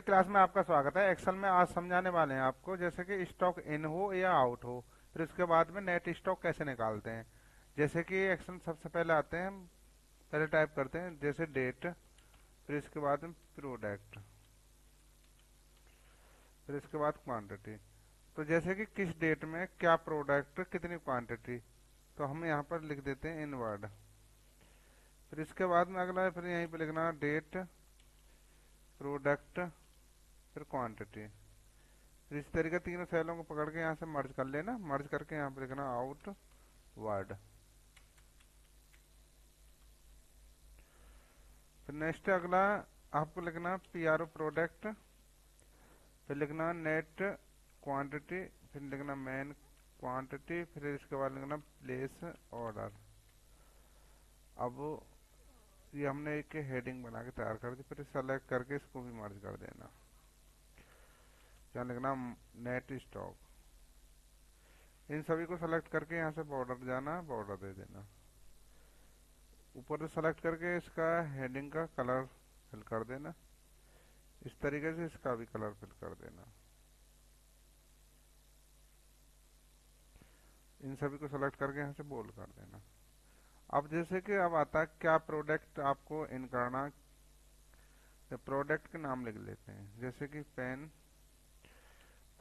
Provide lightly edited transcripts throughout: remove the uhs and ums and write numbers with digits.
Class में आपका स्वागत है। एक्सेल में आज समझाने वाले हैं आपको जैसे कि स्टॉक इन हो या आउट हो, फिर उसके बाद में नेट स्टॉक कैसे निकालते हैं। जैसे कि एक्सेल सबसे पहले आते हैं, पहले टाइप करते हैं जैसे डेट, फिर इसके बाद में प्रोडक्ट, फिर इसके बाद क्वांटिटी। तो जैसे कि किस डेट में क्या प्रोडक्ट कितनी क्वांटिटी, तो हम यहाँ पर लिख देते हैं इन वर्ड। फिर इसके बाद में अगला है, फिर यहीं पे लिखना डेट, प्रोडक्ट, फिर क्वांटिटी। फिर इस तरीके तीनों सेलों को पकड़ के यहाँ से मर्ज कर लेना, मर्ज करके यहाँ पे लिखना आउट वर्ड। फिर नेक्स्ट अगला आपको लिखना पी आर ओ प्रोडक्ट, फिर लिखना नेट क्वांटिटी, फिर लिखना मेन क्वांटिटी, फिर इसके बाद लिखना प्लेस ऑर्डर। अब ये हमने एक हेडिंग बना के तैयार कर दी, फिर सेलेक्ट करके इसको भी मर्ज कर देना। क्या लिखना, नेट स्टॉक। इन सभी को सेलेक्ट करके यहाँ से बॉर्डर जाना, बॉर्डर दे देना। ऊपर से सेलेक्ट करके इसका हेडिंग का कलर फिल कर देना, इस तरीके से इसका भी कलर फिल कर देना। इन सभी को सेलेक्ट करके यहाँ से बोल्ड कर देना। अब जैसे कि अब आता है क्या प्रोडक्ट आपको इन करना, तो प्रोडक्ट के नाम लिख लेते हैं जैसे कि पेन,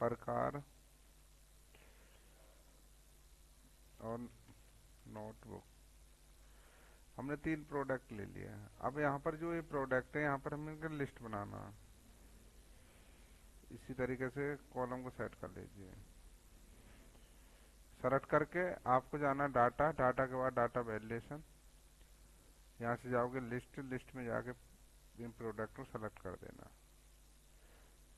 प्रकार और नोटबुक। हमने 3 प्रोडक्ट ले लिया है। अब यहाँ पर जो ये प्रोडक्ट है यहाँ पर हमें इनका लिस्ट बनाना है। इसी तरीके से कॉलम को सेट कर लीजिए। सेलेक्ट करके आपको जाना डाटा, डाटा के बाद डाटा वैल्यूएशन, यहाँ से जाओगे लिस्ट, लिस्ट में जाके इन प्रोडक्ट को सेलेक्ट कर देना।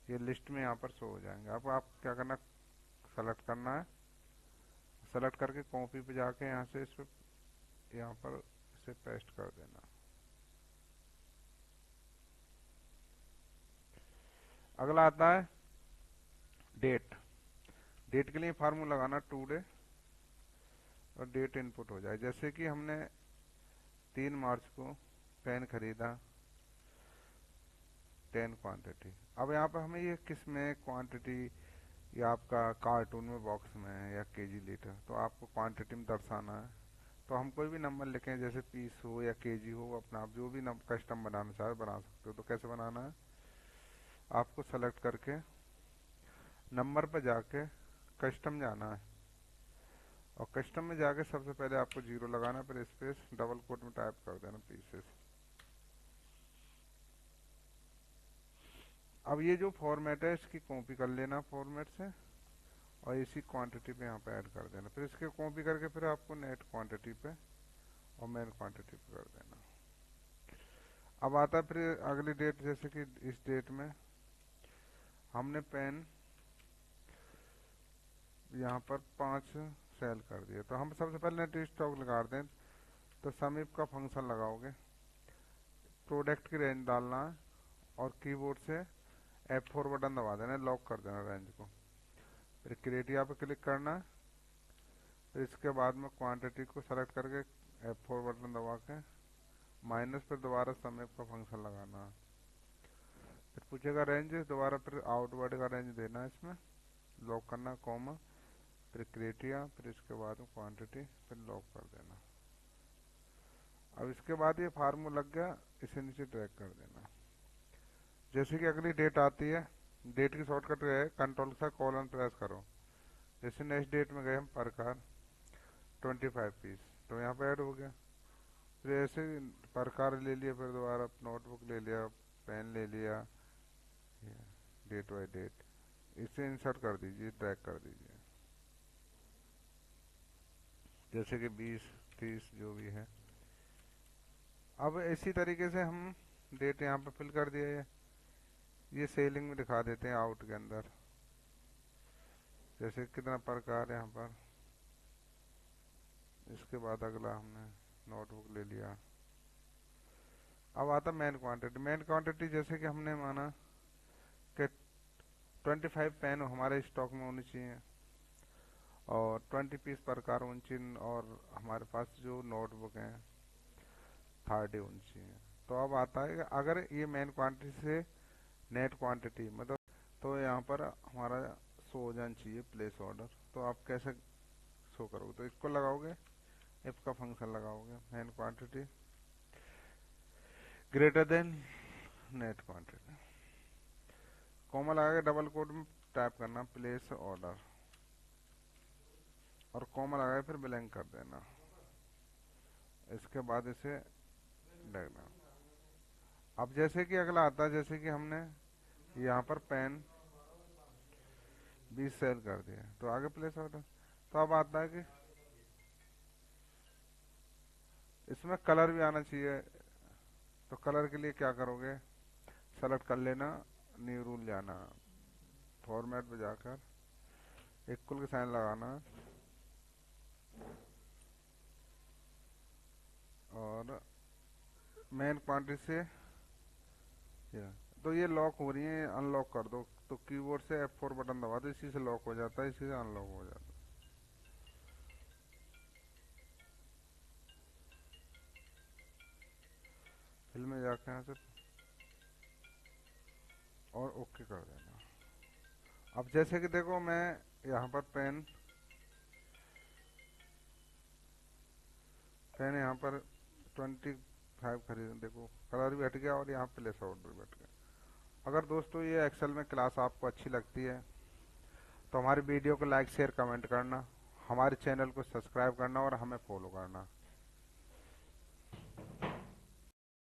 ये लिस्ट में यहाँ पर शो हो जाएंगे। अब आप क्या करना, सेलेक्ट करना है, सेलेक्ट करके कॉपी पे जाके यहाँ से इस पे यहाँ पर इसे पेस्ट कर देना। अगला आता है डेट। डेट के लिए फार्मूला लगाना टू डे और डेट इनपुट हो जाए। जैसे कि हमने 3 मार्च को पेन खरीदा, 10 क्वांटिटी। अब यहाँ पर हमें ये किस में क्वांटिटी, या आपका कार्टून में, बॉक्स में है या केजी लीटर, तो आपको क्वांटिटी में दर्शाना है। तो हम कोई भी नंबर लिखें, जैसे पीस हो या केजी हो, अपना आप जो भी कस्टम बनाना चाहे बना सकते हो। तो कैसे बनाना है, आपको सेलेक्ट करके नंबर पर जाके कस्टम जाना है, और कस्टम में जाके सबसे पहले आपको 0 लगाना, फिर स्पेस डबल कोट में टाइप कर देना पीसेस। अब ये जो फॉर्मेट है इसकी कॉपी कर लेना फॉर्मेट से, और इसी क्वांटिटी पे यहाँ पे ऐड कर देना। फिर इसके कॉपी करके फिर आपको नेट क्वांटिटी पे और मेन क्वांटिटी पे कर देना। अब आता है फिर अगली डेट, जैसे कि इस डेट में हमने पेन यहाँ पर 5 सेल कर दिए। तो हम सबसे पहले नेट स्टॉक लगा दें, तो समीप का फंक्शन लगाओगे, प्रोडक्ट की रेंज डालना है, और कीबोर्ड से F4 बटन दबा देना, लॉक कर देना रेंज को। फिर क्राइटेरिया पे क्लिक करना है, फिर इसके बाद में क्वांटिटी को सेलेक्ट करके F4 बटन दबा के माइनस, फिर दोबारा समीप का फंक्शन लगाना है। फिर पूछेगा रेंज, दोबारा फिर आउटवर्ड का रेंज देना है, इसमें लॉक करना कॉमा, फिर क्राइटेरिया, फिर इसके बाद में क्वांटिटी, फिर लॉक कर देना। अब इसके बाद ये फार्मूला लग गया, इसे नीचे ड्रैग कर देना। जैसे कि अगली डेट आती है, डेट की शॉर्टकट है कंट्रोल सा कॉलन प्रेस करो। जैसे नेक्स्ट डेट में गए हम, प्रकार 25 पीस, तो यहाँ पे ऐड हो गया। फिर ऐसे प्रकार ले लिया, फिर दोबारा नोटबुक ले लिया, पेन ले लिया, डेट बाई डेट, इसे इंसर्ट कर दीजिए, ड्रैग कर दीजिए। जैसे कि 20, 30 जो भी है। अब इसी तरीके से हम डेट यहाँ पे फिल कर दिया है, ये सेलिंग में दिखा देते हैं आउट के अंदर। जैसे कितना प्रकार यहाँ पर, इसके बाद अगला हमने नोटबुक ले लिया। अब आता मेन क्वांटिटी। मेन क्वांटिटी जैसे कि हमने माना कि 25 पेन हमारे स्टॉक में होनी चाहिए, और 20 पीस प्रकार होनी चाहिए, और हमारे पास जो नोटबुक हैं 30 होनी चाहिए। तो अब आता है कि अगर ये मेन क्वांटिटी से नेट क्वांटिटी मतलब, तो यहाँ पर हमारा शो हो जाना चाहिए प्लेस ऑर्डर। तो आप कैसे शो करोगे, तो इसको लगाओगे, इफ का फंक्शन लगाओगे, main quantity greater than net quantity, comma लगा के डबल कोट में टाइप करना प्लेस ऑर्डर, और कॉमा लगा के फिर ब्लैंक कर देना। इसके बाद इसे देखना। अब जैसे कि अगला आता है, जैसे कि हमने यहाँ पर पेन 20 सेल कर दिया, तो आगे प्लेस ऑर्डर। तो अब आता है कि इसमें कलर भी आना चाहिए। तो कलर के लिए क्या करोगे, सेलेक्ट कर लेना, न्यू रूल जाना, फॉर्मेट पे जाकर इक्वल के साइन लगाना, और मेन क्वांटिटी से तो ये लॉक हो रही है, अनलॉक कर दो। तो कीबोर्ड से F4 बटन दबा दो, इसी से लॉक हो जाता है, इसी से अनलॉक हो जाता है। फिल में जाके यहाँ से और ओके कर देना। अब जैसे कि देखो, मैं यहाँ पर पेन यहाँ पर 25 खरीद, देखो कलर भी हट गया और यहाँ प्लेस ऑर्डर भी हट गया। अगर दोस्तों ये एक्सेल में क्लास आपको अच्छी लगती है तो हमारी वीडियो को लाइक शेयर कमेंट करना, हमारे चैनल को सब्सक्राइब करना और हमें फॉलो करना।